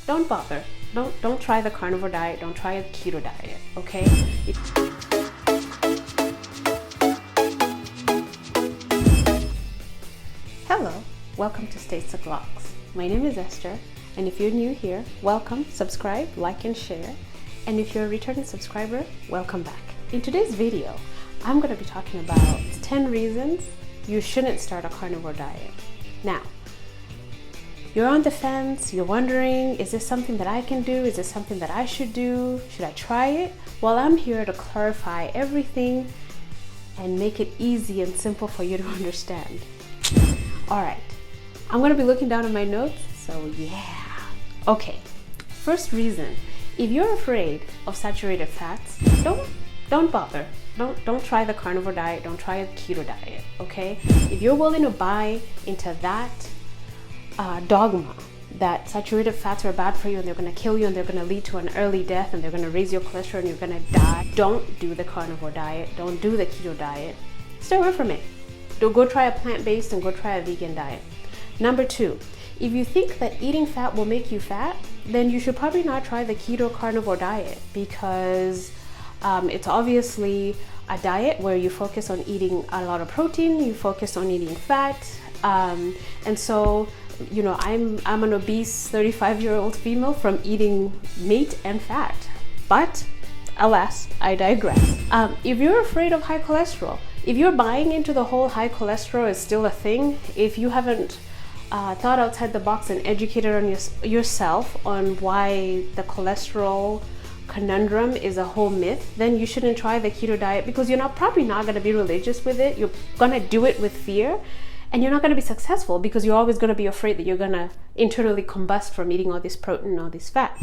don't bother. Don't try the carnivore diet. Don't try a keto diet, okay? Hello, welcome to States of Vlogs. My name is Esther, and if you're new here, welcome, subscribe, like, and share. And if you're a returning subscriber, welcome back. In today's video, I'm going to be talking about 10 reasons you shouldn't start a carnivore diet. Now, you're on the fence, you're wondering, is this something that I can do? Is this something that I should do? Should I try it? Well, I'm here to clarify everything and make it easy and simple for you to understand. All right, I'm going to be looking down at my notes, so yeah. Okay, first reason, if you're afraid of saturated fats, don't bother. Don't try the carnivore diet, don't try a keto diet, okay? If you're willing to buy into that dogma that saturated fats are bad for you and they're going to kill you and they're going to lead to an early death and they're going to raise your cholesterol and you're going to die, don't do the carnivore diet, don't do the keto diet. Stay away from it. Go try a plant-based and go try a vegan diet. Number 2, if you think that eating fat will make you fat, then you should probably not try the keto carnivore diet, because it's obviously a diet where you focus on eating a lot of protein, you focus on eating fat, and so, you know, I'm an obese 35-year-old female from eating meat and fat, but alas, I digress. If you're afraid of high cholesterol, if you're buying into the whole high cholesterol is still a thing, if you haven't thought outside the box and educated on yourself on why the cholesterol conundrum is a whole myth, then you shouldn't try the keto diet, because you're probably not going to be religious with it. You're going to do it with fear, and you're not going to be successful because you're always going to be afraid that you're going to internally combust from eating all this protein, all this fat.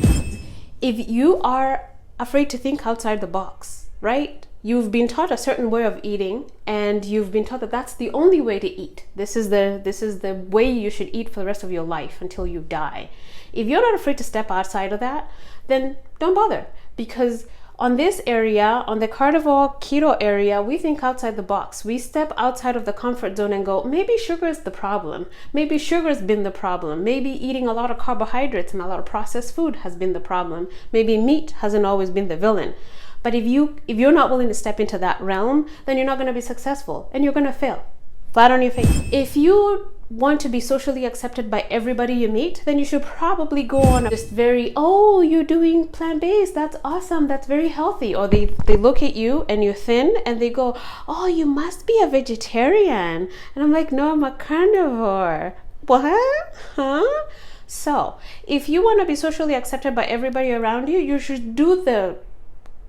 If you are afraid to think outside the box, right? You've been taught a certain way of eating, and you've been taught that that's the only way to eat. This is the way you should eat for the rest of your life until you die. If you're not afraid to step outside of that, then don't bother, because on this area, on the carnivore keto area, we think outside the box. We step outside of the comfort zone and go, maybe sugar is the problem. Maybe sugar's been the problem. Maybe eating a lot of carbohydrates and a lot of processed food has been the problem. Maybe meat hasn't always been the villain. But if you're not willing to step into that realm, then you're not going to be successful and you're going to fail flat on your face. If you want to be socially accepted by everybody you meet, then you should probably go on just oh, you're doing plant-based, that's awesome, that's very healthy. Or they look at you and you're thin and they go, oh, you must be a vegetarian. And I'm like, no, I'm a carnivore. What? Huh? So if you want to be socially accepted by everybody around you, you should do the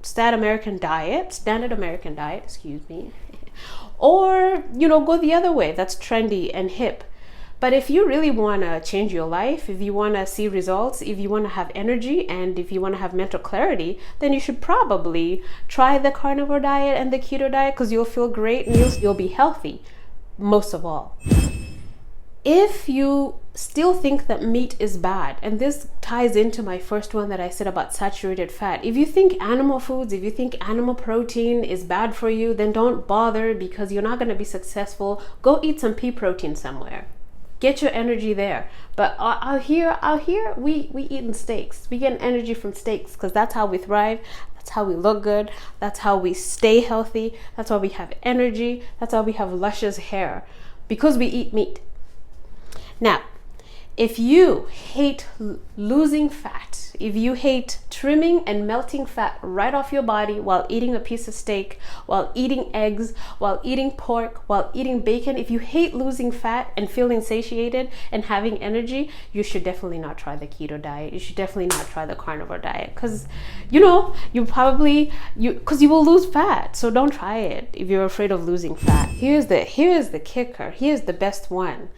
standard American diet, excuse me. Or, you know, go the other way, that's trendy and hip. But if you really want to change your life, if you want to see results, if you want to have energy, and if you want to have mental clarity, then you should probably try the carnivore diet and the keto diet, because you'll feel great and you'll be healthy, most of all. If you still think that meat is bad, and this ties into my first one that I said about saturated fat, if you think animal foods, if you think animal protein is bad for you, then don't bother, because you're not going to be successful. Go eat some pea protein somewhere. Get your energy there. But out here, we eating steaks. We get energy from steaks, because that's how we thrive. That's how we look good. That's how we stay healthy. That's why we have energy. That's why we have luscious hair, because we eat meat. Now, if you hate losing fat, if you hate trimming and melting fat right off your body while eating a piece of steak, while eating eggs, while eating pork, while eating bacon, if you hate losing fat and feeling satiated and having energy, you should definitely not try the keto diet. You should definitely not try the carnivore diet, because, you know, because you will lose fat. So don't try it if you're afraid of losing fat. Here's the kicker. Here's the best one.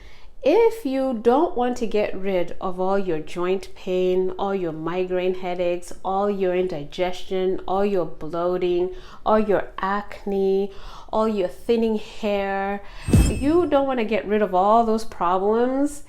If you don't want to get rid of all your joint pain, all your migraine headaches, all your indigestion, all your bloating, all your acne, all your thinning hair, you don't want to get rid of all those problems,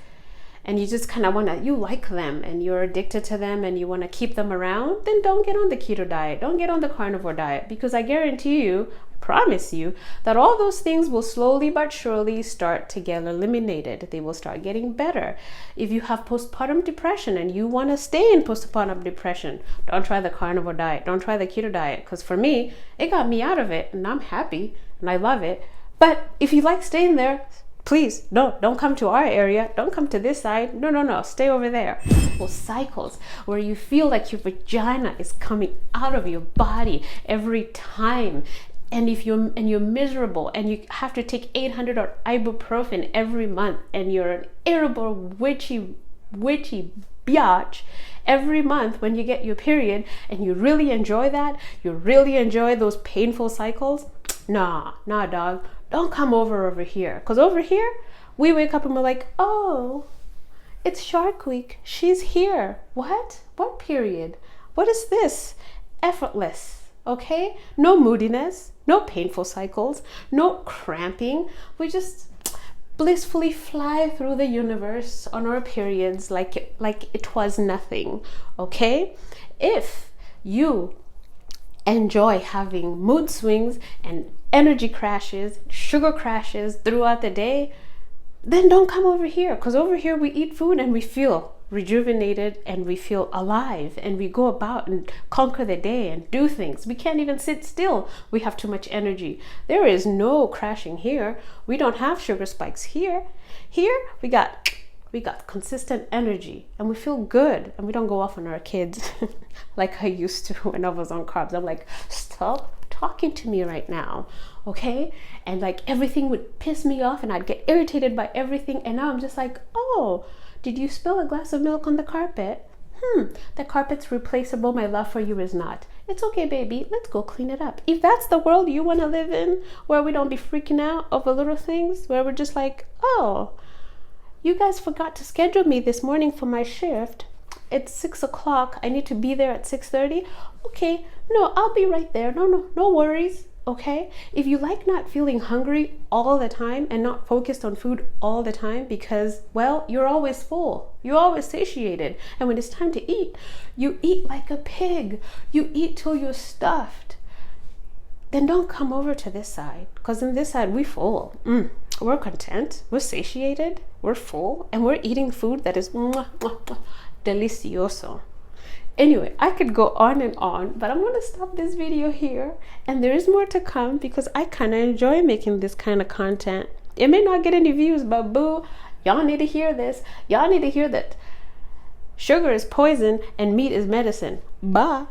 and you just kind of want to, you like them and you're addicted to them and you want to keep them around, then don't get on the keto diet. Don't get on the carnivore diet, because I guarantee you, promise you, that all those things will slowly but surely start to get eliminated. They will start getting better. If you have postpartum depression and you want to stay in postpartum depression, don't try the carnivore diet. Don't try the keto diet, because for me, it got me out of it and I'm happy and I love it. But if you like staying there, please don't come to our area. Don't come to this side. No, stay over there. Those cycles where you feel like your vagina is coming out of your body every time, and you're miserable and you have to take 800 or ibuprofen every month, and you're an irritable witchy biatch every month when you get your period, and you really enjoy that, you really enjoy those painful cycles. Nah dog, don't come over here, because over here we wake up and we're like, oh, it's Shark Week, she's here. What period? What is this? Effortless. Okay, no moodiness, no painful cycles, no cramping. We just blissfully fly through the universe on our periods like it was nothing. Okay, if you enjoy having mood swings and energy crashes, sugar crashes throughout the day, then don't come over here, because over here we eat food and we feel rejuvenated and we feel alive and we go about and conquer the day and do things. We can't even sit still. We have too much energy. There is no crashing here. We don't have sugar spikes here. Here we got consistent energy and we feel good, and we don't go off on our kids like I used to when I was on carbs. I'm like, stop talking to me right now, okay? And like everything would piss me off and I'd get irritated by everything, and now I'm just like, oh, did you spill a glass of milk on the carpet? The carpet's replaceable. My love for you is not. It's okay, baby. Let's go clean it up. If that's the world you want to live in, where we don't be freaking out over little things, where we're just like, oh, you guys forgot to schedule me this morning for my shift. It's 6 o'clock. I need to be there at 6:30. Okay, no, I'll be right there. No worries. Okay, if you like not feeling hungry all the time and not focused on food all the time, because, well, you're always full, you're always satiated, and when it's time to eat, you eat like a pig, you eat till you're stuffed, then don't come over to this side, because in this side we full. We're content, we're satiated, we're full, and we're eating food that is delicioso. Anyway, I could go on and on, but I'm going to stop this video here, and there is more to come, because I kind of enjoy making this kind of content. It may not get any views, but boo, y'all need to hear this. Y'all need to hear that sugar is poison and meat is medicine. Bye.